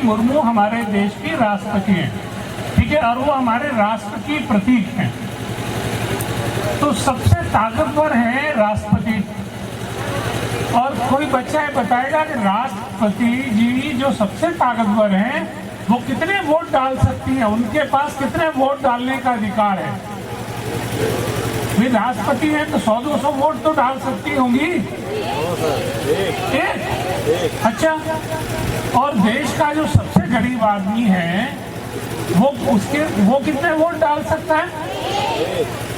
मुर्मू हमारे देश की राष्ट्रपति हैं, ठीक है, और वो हमारे राष्ट्र की प्रतीक हैं। तो सबसे ताकतवर है राष्ट्रपति। और कोई बच्चा है बताएगा कि राष्ट्रपति जी जो सबसे ताकतवर हैं वो कितने वोट डाल सकती हैं, उनके पास कितने वोट डालने का अधिकार है। वे राष्ट्रपति हैं तो 100-200 वोट तो डाल सकती होंगी। एक। अच्छा, और देश का जो सबसे गरीब आदमी है वो कितने वोट डाल सकता है।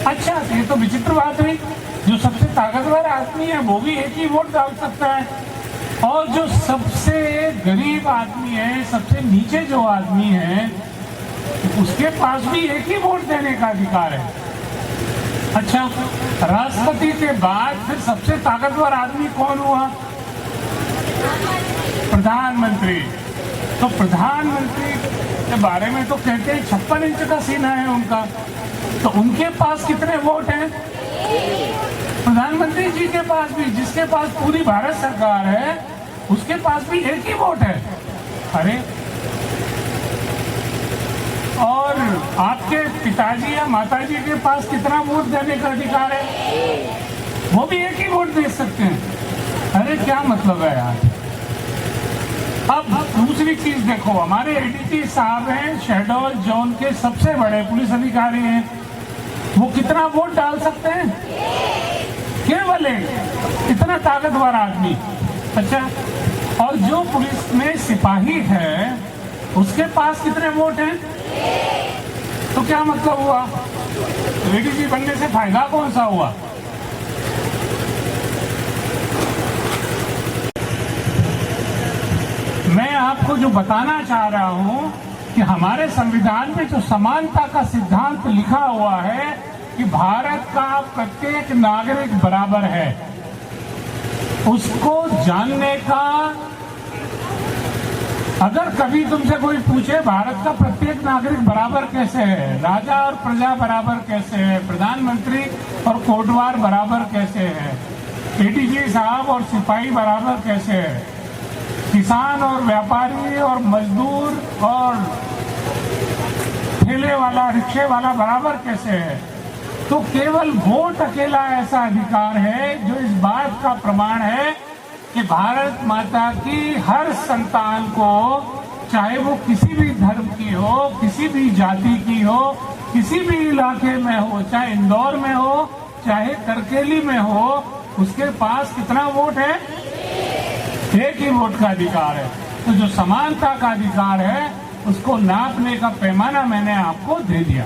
अच्छा, ये तो विचित्र बात हुई। जो सबसे ताकतवर आदमी है वो भी एक ही वोट डाल सकता है, और जो सबसे गरीब आदमी है, सबसे नीचे जो आदमी है, उसके पास भी एक ही वोट देने का अधिकार है। अच्छा, राष्ट्रपति के बाद फिर सबसे ताकतवर आदमी कौन हुआ? प्रधानमंत्री। तो प्रधानमंत्री के बारे में तो कहते हैं 56 इंच का सीना है उनका, तो उनके पास कितने वोट हैं? प्रधानमंत्री जी के पास भी, जिसके पास पूरी भारत सरकार है, उसके पास भी एक ही वोट है। अरे, और आपके पिताजी या माताजी के पास कितना वोट देने का अधिकार है? वो भी एक ही वोट दे सकते हैं। अरे क्या मतलब है यार। अब दूसरी चीज देखो, हमारे एडीजी साहब हैं, शहडोल जोन के सबसे बड़े पुलिस अधिकारी हैं, वो कितना वोट डाल सकते हैं? केवल एक। इतना ताकतवर आदमी। अच्छा, और जो पुलिस में सिपाही है उसके पास कितने वोट हैं? तो क्या मतलब हुआ? एडीजी बनने से फायदा कौन सा हुआ? मैं आपको जो बताना चाह रहा हूं कि हमारे संविधान में जो समानता का सिद्धांत लिखा हुआ है कि भारत का प्रत्येक नागरिक बराबर है, उसको जानने का, अगर कभी तुमसे कोई पूछे भारत का प्रत्येक नागरिक बराबर कैसे है, राजा और प्रजा बराबर कैसे है, प्रधानमंत्री और कोटवार बराबर कैसे है, एडीजी साहब और सिपाही बराबर कैसे है, किसान और व्यापारी और मजदूर और ठेले वाला, रिक्शे वाला बराबर कैसे है, तो केवल वोट अकेला ऐसा अधिकार है जो इस बात का प्रमाण है कि भारत माता की हर संतान को, चाहे वो किसी भी धर्म की हो, किसी भी जाति की हो, किसी भी इलाके में हो, चाहे इंदौर में हो, चाहे करकेली में हो, उसके पास कितना वोट है? एक ही वोट का अधिकार है। तो जो समानता का अधिकार है उसको नापने का पैमाना मैंने आपको दे दिया।